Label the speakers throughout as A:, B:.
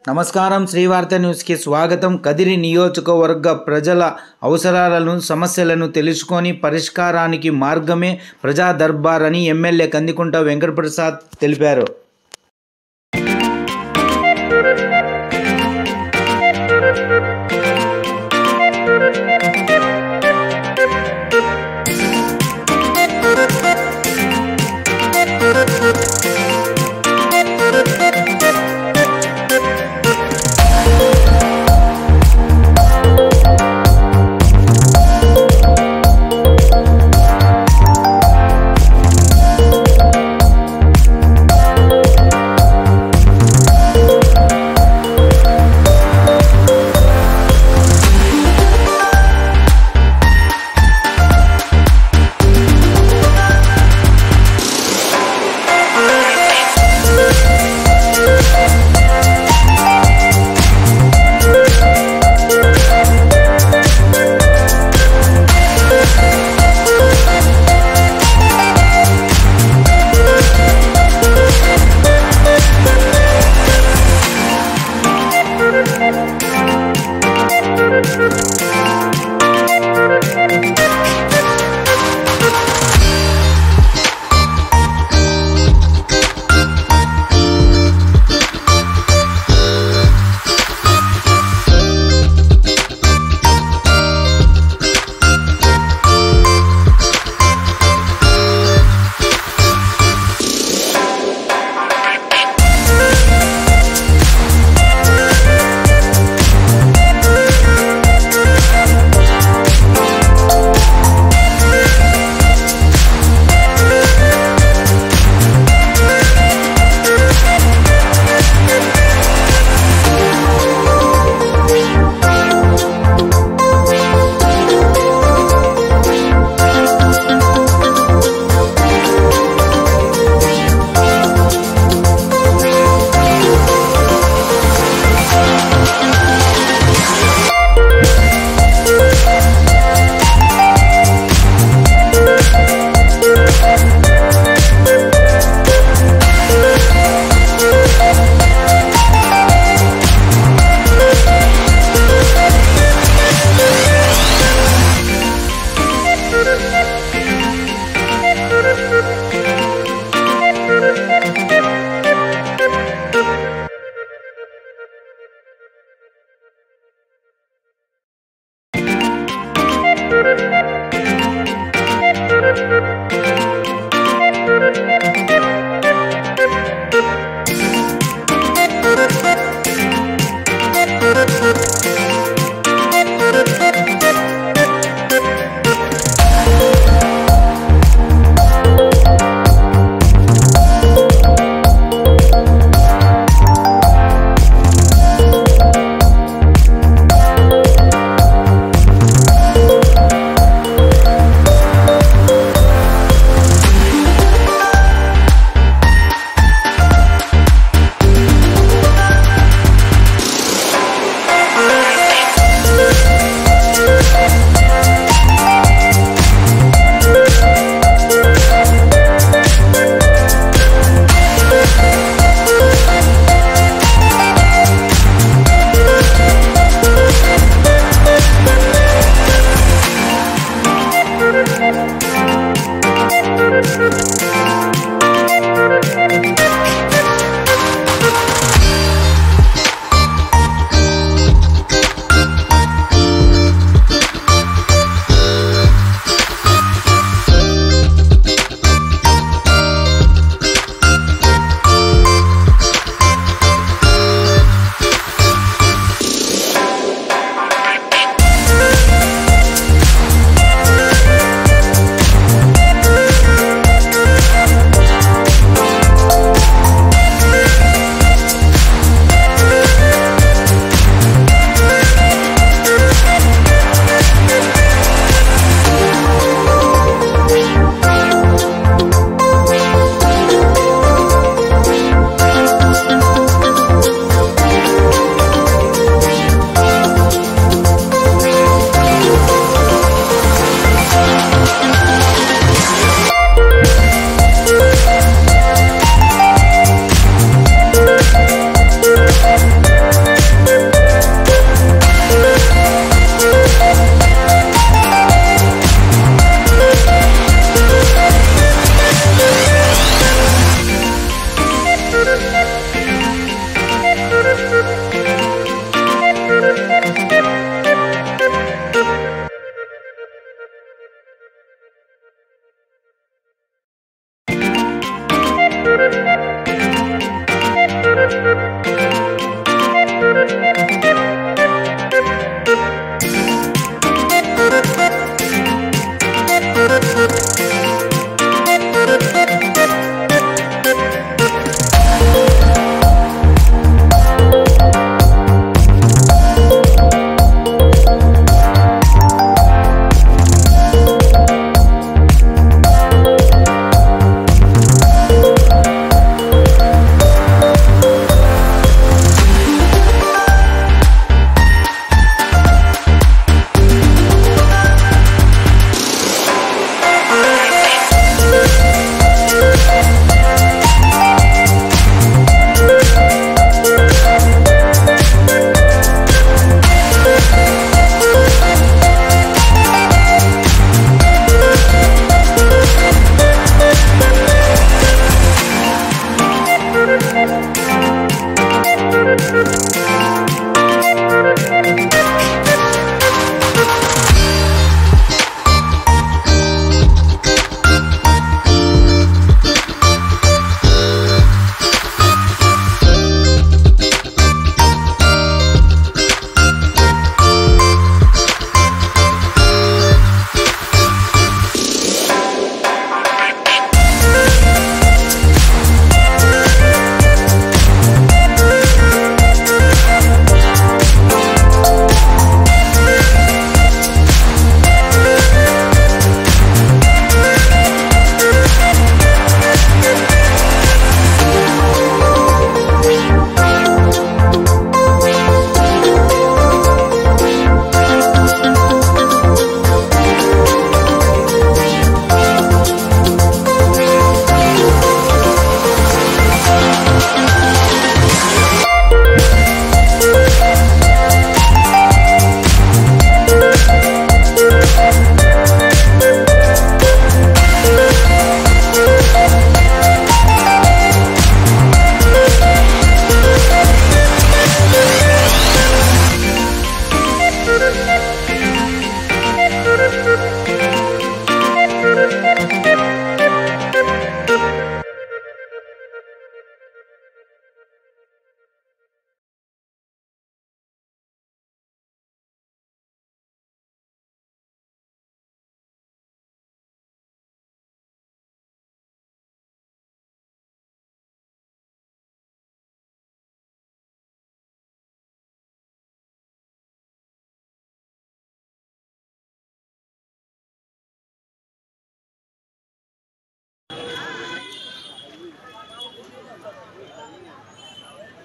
A: నమస్కారం శ్రీవార్త న్యూస్కి స్వాగతం. కదిరి నియోజకవర్గ ప్రజల అవసరాలను సమస్యలను తెలుసుకొని పరిష్కారానికి మార్గమే ప్రజా దర్బార్ అని ఎమ్మెల్యే కందికుంట వెంకటప్రసాద్ తెలిపారు.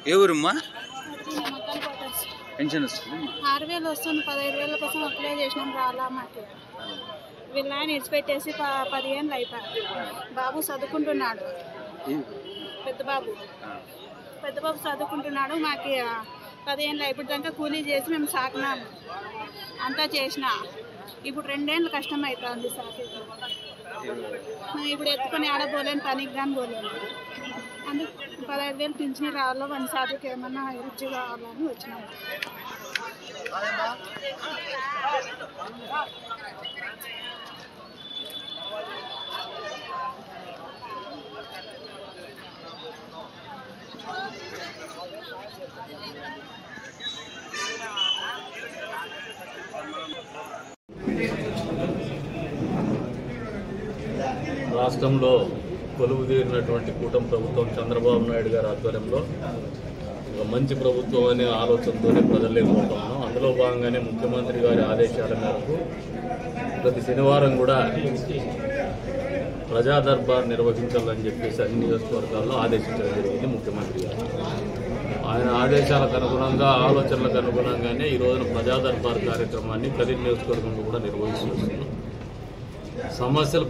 A: ఏ ఊరమ్మా? పెన్షన్ వస్తుంది
B: 6,000 వస్తుంది. 15,000 కోసం అప్లై చేసినాం, రాలా మాకు. వీళ్ళ ఆయన ఇడిచిపెట్టేసి 10 ఏళ్ళు అయిపోయాయి. బాబు చదువుకుంటున్నాడు, పెద్ద బాబు చదువుకుంటున్నాడు. మాకు 10 ఏళ్ళు అయిపోయాక కూలీ చేసి మేము సాకినాము, అంతా చేసిన. ఇప్పుడు 2 ఏళ్ళు కష్టం అవుతుంది సాకి. ఇప్పుడు ఎత్తుకొని ఆడపోలేను, పనికి కానీ పోలేను. అందుకు 15,000 పింఛన్ రావాలో మన సాధుకి ఏమన్నా రుచి కావాలని వచ్చినాము.
C: రాష్ట్రంలో కొలువుదీరినటువంటి కూటమి ప్రభుత్వం చంద్రబాబు నాయుడు గారి ఆధ్వర్యంలో ఒక మంచి ప్రభుత్వం అనే ఆలోచనతోనే ప్రజల్లోకి పోతున్నాం. అందులో భాగంగానే ముఖ్యమంత్రి గారి ఆదేశాల మేరకు ప్రతి శనివారం కూడా ప్రజా దర్బార్ నిర్వహించాలని చెప్పేసి అన్ని నియోజకవర్గాల్లో ఆదేశించడం జరిగింది ముఖ్యమంత్రి గారు. ఆయన ఆదేశాలకు అనుగుణంగా, ఆలోచనలకు అనుగుణంగానే ఈ రోజున ప్రజా దర్బార్ కార్యక్రమాన్ని కదిరి నియోజకవర్గంలో కూడా నిర్వహిస్తున్నాం.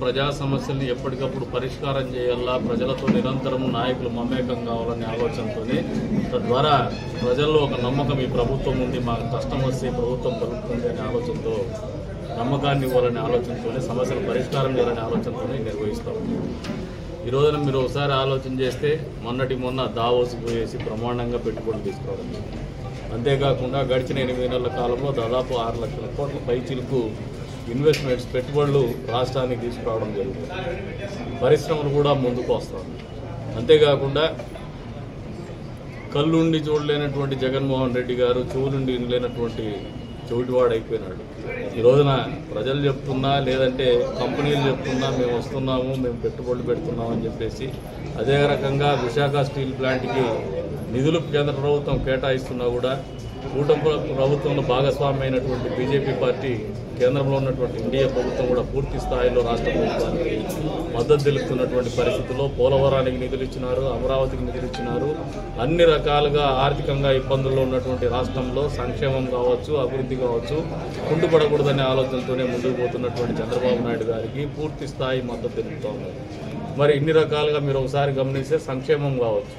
C: ప్రజా సమస్యల్ని ఎప్పటికప్పుడు పరిష్కారం చేయాలా, ప్రజలతో నిరంతరం నాయకులు మమేకం కావాలనే ఆలోచనతోనే, తద్వారా ప్రజల్లో ఒక నమ్మకం ఈ ప్రభుత్వం ఉంది, మాకు కష్టం వస్తే ప్రభుత్వం పలుకుతుంది అనే ఆలోచనతో, నమ్మకాన్ని ఇవ్వాలనే ఆలోచనతోనే, సమస్యలు పరిష్కారం చేయాలనే ఆలోచనతోనే నిర్వహిస్తాం. ఈ రోజున మీరు ఒకసారి ఆలోచన చేస్తే మొన్న దావోస్కి పోయేసి బ్రహ్మాండంగా పెట్టుబడులు తీసుకోవడం, అంతేకాకుండా గడిచిన 8 నెలల కాలంలో దాదాపు 6 లక్షల కోట్ల పైచిలకు ఇన్వెస్ట్మెంట్స్ పెట్టుబడులు రాష్ట్రానికి తీసుకురావడం జరుగుతుంది. పరిశ్రమలు కూడా ముందుకు వస్తాయి. అంతేకాకుండా కళ్ళుండి చూడలేనటువంటి జగన్మోహన్ రెడ్డి గారు చెవులుండి వినలేనటువంటి చెవిటివాడు అయిపోయినాడు. ఈ రోజున ప్రజలు చెప్తున్నా, లేదంటే కంపెనీలు చెప్తున్నా మేము వస్తున్నాము, మేము పెట్టుబడులు పెడుతున్నాము అని చెప్పేసి, అదే రకంగా విశాఖ స్టీల్ ప్లాంట్కి నిధులు కేంద్ర ప్రభుత్వం కేటాయిస్తున్నా కూడా కూటమి ప్రభుత్వంలో భాగస్వామి అయినటువంటి బీజేపీ పార్టీ, కేంద్రంలో ఉన్నటువంటి ఎన్డీఏ ప్రభుత్వం కూడా పూర్తి స్థాయిలో రాష్ట్ర ప్రభుత్వానికి మద్దతు తెలుపుతున్నటువంటి పరిస్థితుల్లో పోలవరానికి నిధులు ఇచ్చినారు, అమరావతికి నిధులు ఇచ్చినారు. అన్ని రకాలుగా ఆర్థికంగా ఇబ్బందుల్లో ఉన్నటువంటి రాష్ట్రంలో సంక్షేమం కావచ్చు, అభివృద్ధి కావచ్చు, కుంటుపడకూడదనే ఆలోచనతోనే ముందుకు పోతున్నటువంటి చంద్రబాబు నాయుడు గారికి పూర్తి స్థాయి మద్దతు తెలుపుతూ ఉన్నారు. మరి ఇన్ని రకాలుగా మీరు ఒకసారి గమనిస్తే సంక్షేమం కావచ్చు,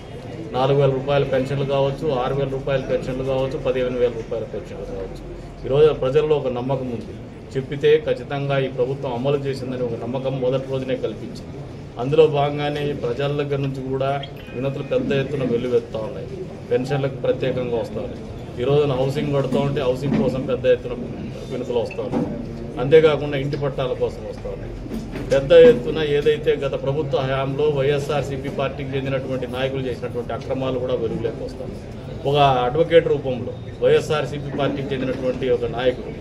C: 4,000 రూపాయల పెన్షన్లు కావచ్చు, 6,000 రూపాయల పెన్షన్లు కావచ్చు, 15,000 రూపాయల పెన్షన్లు కావచ్చు. ఈరోజు ప్రజల్లో ఒక నమ్మకం ఉంది. చెప్పితే ఖచ్చితంగా ఈ ప్రభుత్వం అమలు చేసిందని ఒక నమ్మకం మొదటి రోజునే కల్పించింది. అందులో భాగంగానే ప్రజల దగ్గర నుంచి కూడా వినతులు పెద్ద ఎత్తున వెల్లువెత్తా ఉన్నాయి. పెన్షన్లకు ప్రత్యేకంగా వస్తూ ఉన్నాయి. ఈ రోజున హౌసింగ్ కడుతూ ఉంటే హౌసింగ్ కోసం పెద్ద ఎత్తున వినతులు వస్తూ ఉన్నాయి. అంతేకాకుండా ఇంటి పట్టాల కోసం వస్తూ ఉన్నాయి. పెద్ద ఎత్తున ఏదైతే గత ప్రభుత్వ హయాంలో వైఎస్ఆర్సీపీ పార్టీకి చెందినటువంటి నాయకులు చేసినటువంటి అక్రమాలు కూడా వెలుగులోకి వస్తాయి. ఒక అడ్వకేట్ రూపంలో వైఎస్ఆర్సీపీ పార్టీకి చెందినటువంటి ఒక నాయకుడు,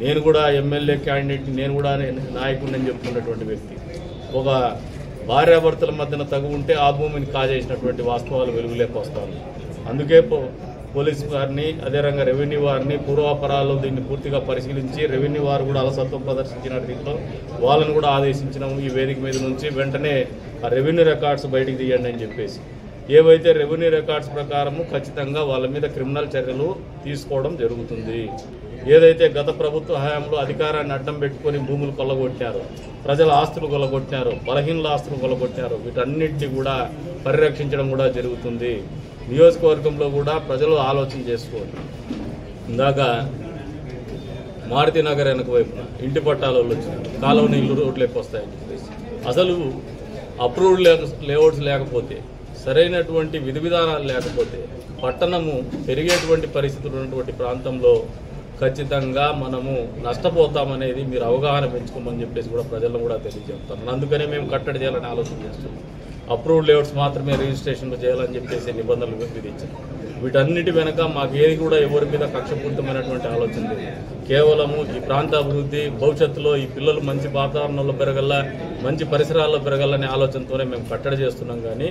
C: నేను కూడా ఎమ్మెల్యే క్యాండిడేట్, నేను కూడా నాయకుడిని అని చెప్తున్నటువంటి వ్యక్తి, ఒక భార్యాభర్తల మధ్యన తగు ఉంటే ఆ భూమిని కాజేసినటువంటి వాస్తవాలు వెలుగులోకి వస్తాయి. అందుకే పోలీసు వారిని, అదే రంగా రెవెన్యూ వారిని, పూర్వాపరాలు దీన్ని పూర్తిగా పరిశీలించి రెవెన్యూ వారు కూడా అలసత్వం ప్రదర్శించిన రీతిలో వాళ్ళని కూడా ఆదేశించినాము. ఈ వేదిక మీద నుంచి వెంటనే ఆ రెవెన్యూ రికార్డ్స్ బయటికి తీయండి అని చెప్పేసి, ఏవైతే రెవెన్యూ రికార్డ్స్ ప్రకారము ఖచ్చితంగా వాళ్ళ మీద క్రిమినల్ చర్యలు తీసుకోవడం జరుగుతుంది. ఏదైతే గత ప్రభుత్వ హయాంలో అధికారాన్ని అడ్డం పెట్టుకొని భూములు కొల్లగొట్టారో, ప్రజల ఆస్తులు కొల్లగొట్టారో, బలహీనల ఆస్తులు కొల్లగొట్టారో, వీటన్నిటిని కూడా పరిరక్షించడం కూడా జరుగుతుంది. నియోజకవర్గంలో కూడా ప్రజలు ఆలోచన చేసుకోండి. ఇందాక మారుతి నగర్ వెనక వైపున ఇంటి పట్టాలు వచ్చినాయి, కాలువని ఇల్లు రోడ్లకు వస్తాయని చెప్పేసి, అసలు అప్రూవ్డ్ లేఅవుట్స్ లేకపోతే, సరైనటువంటి విధి విధానాలు లేకపోతే, పట్టణము పెరిగేటువంటి పరిస్థితులు ఉన్నటువంటి ప్రాంతంలో ఖచ్చితంగా మనము నష్టపోతామనేది మీరు అవగాహన పెంచుకోమని చెప్పేసి కూడా ప్రజలను కూడా తెలియజేస్తాం. అందుకనే మేము కట్టడి చేయాలని ఆలోచన చేస్తున్నాం. అప్రూవ్డ్ లేఅవుట్స్ మాత్రమే రిజిస్ట్రేషన్లు చేయాలని చెప్పేసి నిబంధనలు విధించారు. వీటన్నిటి వెనక మాకు ఏది కూడా ఎవరి మీద కక్షపూరితమైనటువంటి ఆలోచన లేదు. కేవలము ఈ ప్రాంత అభివృద్ధి, భవిష్యత్తులో ఈ పిల్లలు మంచి వాతావరణంలో పెరగల, మంచి పరిసరాల్లో పెరగాలనే ఆలోచనతోనే మేము కట్టడి చేస్తున్నాం. కానీ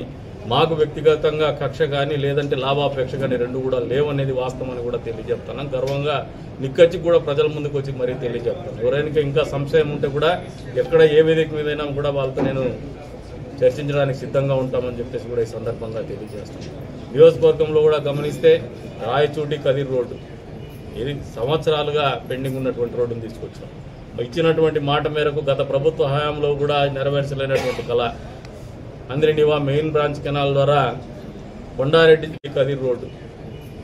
C: మాకు వ్యక్తిగతంగా కక్ష కానీ, లేదంటే లాభాపేక్ష కానీ రెండు కూడా లేవనేది వాస్తవం అని కూడా తెలియజెప్తున్నాం. గర్వంగా నిక్కచ్చి కూడా ప్రజల ముందుకు వచ్చి మరీ తెలియజెప్తాను. ఎవరైనా ఇంకా సంశయం ఉంటే కూడా ఎక్కడ ఏ వేదిక మీదైనా కూడా వాళ్ళతో నేను చర్చించడానికి సిద్ధంగా ఉంటామని చెప్పేసి కూడా ఈ సందర్భంగా తెలియజేస్తాం. నియోజకవర్గంలో కూడా గమనిస్తే రాయచూటి కదిరి రోడ్డు ఇది సంవత్సరాలుగా పెండింగ్ ఉన్నటువంటి రోడ్డును తీసుకొచ్చాం. ఇచ్చినటువంటి మాట మేరకు గత ప్రభుత్వ హయాంలో కూడా నెరవేర్చలేనటువంటి కళ అంద్రినివా మెయిన్ బ్రాంచ్ కెనాల్ ద్వారా కొండారెడ్డి కదిరి రోడ్డు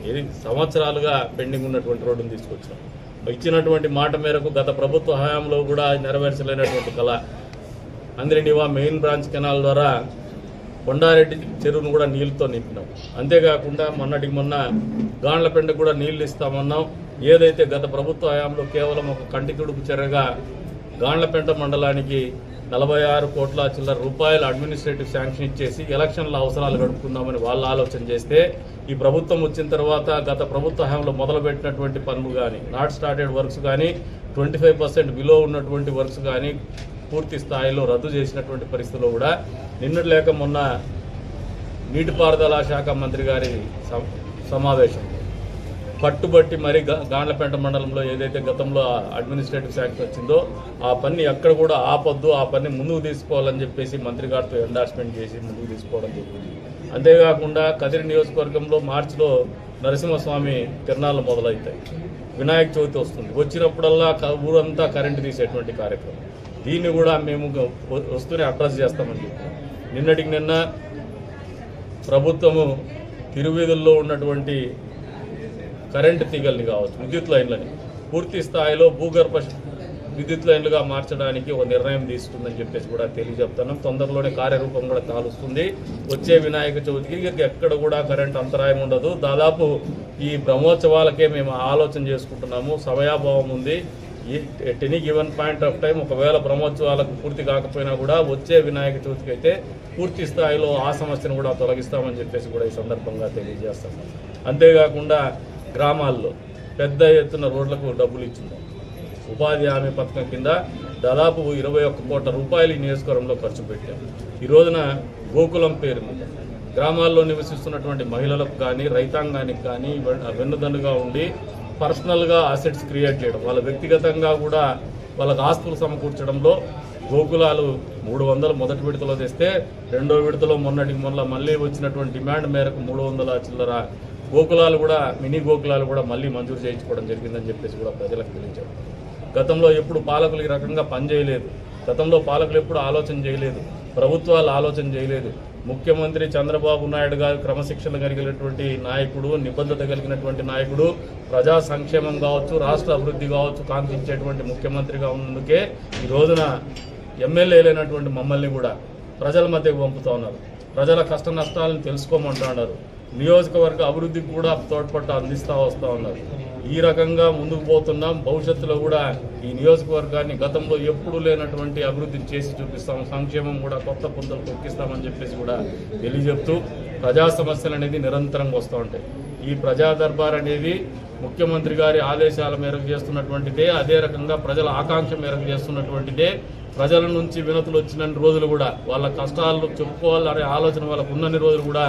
C: ఇది సంవత్సరాలుగా పెండింగ్ ఉన్నటువంటి రోడ్డును తీసుకొచ్చాం. ఇచ్చినటువంటి మాట మేరకు గత ప్రభుత్వ హయాంలో కూడా నెరవేర్చలేనటువంటి కళ అంద్రినివా మెయిన్ బ్రాంచ్ కెనాల్ ద్వారా కొండారెడ్డి చెరువును కూడా నీళ్ళతో నింపినాం. అంతేకాకుండా మొన్నటికి మొన్న గాండ్లపెండకు కూడా నీళ్లు ఇస్తామన్నాం. ఏదైతే గత ప్రభుత్వ హయాంలో కేవలం ఒక కంటి తుడుపు చర్యగా గాండ్లపెంట మండలానికి 46 కోట్ల చిల్లర రూపాయలు అడ్మినిస్ట్రేటివ్ శాంక్షన్ ఇచ్చేసి ఎలక్షన్ల అవసరాలు గడుపుకుందామని వాళ్ళు ఆలోచన చేస్తే ఈ ప్రభుత్వం వచ్చిన తర్వాత గత ప్రభుత్వ హయాంలో మొదలుపెట్టినటువంటి పనులు కానీ నాట్ స్టార్టెడ్ వర్క్స్ కానీ 25% బిలో ఉన్నటువంటి వర్క్స్ కానీ పూర్తి స్థాయిలో రద్దు చేసినటువంటి పరిస్థితుల్లో కూడా నిన్నటి లేక మొన్న నీటిపారుదల శాఖ మంత్రి గారి సమావేశం పట్టుబట్టి మరి గాండ్లపేట మండలంలో ఏదైతే గతంలో అడ్మినిస్ట్రేటివ్ శాంక్షన్ వచ్చిందో ఆ పని ఎక్కడ కూడా ఆపొద్దు, ఆ పని ముందుకు తీసుకోవాలని చెప్పేసి మంత్రి గారితో ఎండార్స్మెంట్ చేసి ముందుకు తీసుకోవడం జరిగింది. అంతేకాకుండా కదిరి నియోజకవర్గంలో మార్చిలో నరసింహస్వామి తిరణాలు మొదలవుతాయి. వినాయక చవితి వస్తుంది. వచ్చినప్పుడల్లా ఊరంతా కరెంటు తీసేటువంటి కార్యక్రమం. దీన్ని కూడా మేము వస్తూనే అడ్రస్ చేస్తామని చెప్పాం. నిన్నటికి నిన్న ప్రభుత్వము తిరువీధుల్లో ఉన్నటువంటి కరెంటు తీగల్ని కావచ్చు, విద్యుత్ లైన్లని పూర్తి స్థాయిలో భూగర్భ విద్యుత్ లైన్లుగా మార్చడానికి ఒక నిర్ణయం తీసుకుందని చెప్పేసి కూడా తెలియజెప్తున్నాం. తొందరలోనే కార్యరూపం కూడా తాలుస్తుంది. వచ్చే వినాయక చవితికి ఎక్కడ కూడా కరెంటు అంతరాయం ఉండదు. దాదాపు ఈ బ్రహ్మోత్సవాలకే మేము ఆలోచన చేసుకుంటున్నాము. సమయాభావం ఉంది. At any given point of time ఒకవేళ బ్రహ్మోత్సవాలకు పూర్తి కాకపోయినా కూడా వచ్చే వినాయక చవితికి అయితే పూర్తి స్థాయిలో ఆ సమస్యను కూడా తొలగిస్తామని చెప్పేసి కూడా ఈ సందర్భంగా తెలియజేస్తాం. అంతేకాకుండా గ్రామాల్లో పెద్ద ఎత్తున రోడ్లకు డబ్బులు ఇచ్చింది. ఉపాధి హామీ పథకం కింద దాదాపు 21 కోట్ల రూపాయలు ఈ నియోజకవర్గంలో ఖర్చు పెట్టాం. ఈ రోజున గోకులం పేరు మీద గ్రామాల్లో నివసిస్తున్నటువంటి మహిళలకు కానీ రైతాంగానికి కానీ వెన్నుదన్నుగా ఉండి పర్సనల్గా అసెట్స్ క్రియేట్ చేయడం, వాళ్ళ వ్యక్తిగతంగా కూడా వాళ్ళకు ఆస్తులు సమకూర్చడంలో గోకులాలు 300 మొదటి విడతలో తెస్తే రెండో విడతలో మొన్న మళ్ళీ వచ్చినటువంటి డిమాండ్ మేరకు 300 చిల్లర గోకులాలు కూడా మినీ గోకులాలు కూడా మళ్ళీ మంజూరు చేయించుకోవడం జరిగిందని చెప్పేసి కూడా ప్రజలకు తెలియజేయడం. గతంలో ఎప్పుడు పాలకులు ఈ రకంగా పనిచేయలేదు. గతంలో పాలకులు ఎప్పుడు ఆలోచన చేయలేదు. ప్రభుత్వాలు ఆలోచన చేయలేదు. ముఖ్యమంత్రి చంద్రబాబు నాయుడు గారు క్రమశిక్షణ కలిగినటువంటి నాయకుడు, నిబద్ధత కలిగినటువంటి నాయకుడు, ప్రజా సంక్షేమం కావచ్చు, రాష్ట్ర అభివృద్ధి కావచ్చు కాంక్షించేటువంటి ముఖ్యమంత్రిగా ఉన్నందుకే ఈ రోజున ఎమ్మెల్యేలైనటువంటి మమ్మల్ని కూడా ప్రజల మధ్యకు పంపుతా ఉన్నారు. ప్రజల కష్ట నష్టాలను తెలుసుకోమంటున్నారు. నియోజకవర్గ అభివృద్ధికి కూడా తోడ్పట్టు అందిస్తూ వస్తూ ఉన్నారు. ఈ రకంగా ముందుకు పోతున్నాం. భవిష్యత్తులో కూడా ఈ నియోజకవర్గాన్ని గతంలో ఎప్పుడూ లేనటువంటి అభివృద్ధిని చేసి చూపిస్తాం. సంక్షేమం కూడా కొత్త పుంతలు తొక్కిస్తామని చెప్పేసి కూడా తెలియజెప్తూ ప్రజా సమస్యలు అనేది నిరంతరంగా వస్తూ ఉంటాయి. ఈ ప్రజా దర్బార్ అనేది ముఖ్యమంత్రి గారి ఆదేశాల మేరకు చేస్తున్నటువంటిదే. అదే రకంగా ప్రజల ఆకాంక్ష మేరకు చేస్తున్నటువంటిదే. ప్రజల నుంచి వినతులు వచ్చిన రోజులు కూడా వాళ్ళ కష్టాలు చెప్పుకోవాలనే ఆలోచన వాళ్ళకు ఉన్నన్ని రోజులు కూడా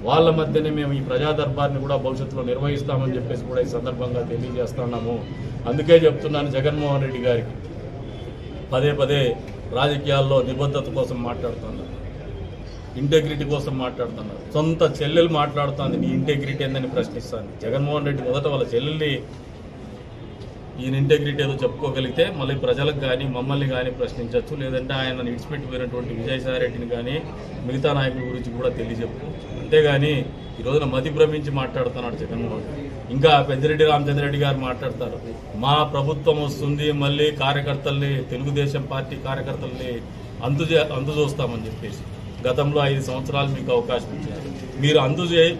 C: వాళ్ళ మధ్యనే మేము ఈ ప్రజా దర్బార్ని కూడా భవిష్యత్తులో నిర్వహిస్తామని చెప్పేసి కూడా ఈ సందర్భంగా తెలియజేస్తున్నాము. అందుకే చెప్తున్నాను, జగన్మోహన్ రెడ్డి గారికి పదే రాజకీయాల్లో నిబద్ధత కోసం మాట్లాడుతున్నారు, ఇంటెగ్రిటీ కోసం మాట్లాడుతున్నారు. సొంత చెల్లెలు మాట్లాడుతుంది, నీ ఇంటెగ్రిటీ ఏందని ప్రశ్నిస్తాను. జగన్మోహన్ రెడ్డి మొదట వాళ్ళ చెల్లెల్ని ఈయన ఇంటెగ్రిటీ ఏదో చెప్పుకోగలిగితే మళ్ళీ ప్రజలకు కానీ మమ్మల్ని కానీ ప్రశ్నించవచ్చు. లేదంటే ఆయన ఇడిచిపెట్టిపోయినటువంటి విజయసాయి రెడ్డిని కానీ మిగతా నాయకుల గురించి కూడా తెలియజెప్పుకోవచ్చు. అంతేగాని ఈ రోజున మతి భ్రమించి మాట్లాడుతున్నాడు జగన్మోహన్ రెడ్డి. ఇంకా పెద్దిరెడ్డి రామచంద్రరెడ్డి గారు మాట్లాడతారు, మా ప్రభుత్వం వస్తుంది, మళ్ళీ కార్యకర్తల్ని, తెలుగుదేశం పార్టీ కార్యకర్తల్ని అంతు చూస్తామని చెప్పేసి. గతంలో 5 సంవత్సరాలు మీకు అవకాశం ఇచ్చారు. మీరు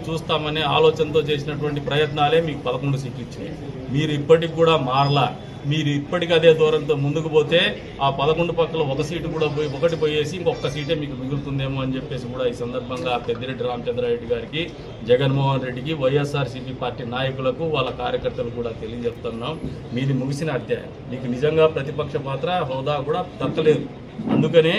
C: చూస్తామనే ఆలోచనతో చేసినటువంటి ప్రయత్నాలే మీకు 11 సీట్లు ఇచ్చినాయి. మీరు ఇప్పటికి కూడా మారలా. మీరు ఇప్పటికీ అదే దూరంతో ముందుకు పోతే ఆ 11 పక్కల ఒక సీటు కూడా ఒకటి పోయేసి ఇంకొక సీటే మీకు మిగులుతుందేమో అని చెప్పేసి కూడా ఈ సందర్భంగా పెద్దిరెడ్డి రామచంద్రారెడ్డి గారికి, జగన్మోహన్ రెడ్డికి, వైఎస్ఆర్సీపీ పార్టీ నాయకులకు, వాళ్ళ కార్యకర్తలు కూడా తెలియజెప్తున్నాం. మీది ముగిసిన అధ్యాయం. మీకు నిజంగా ప్రతిపక్ష పాత్ర హోదా కూడా దక్కలేదు. అందుకనే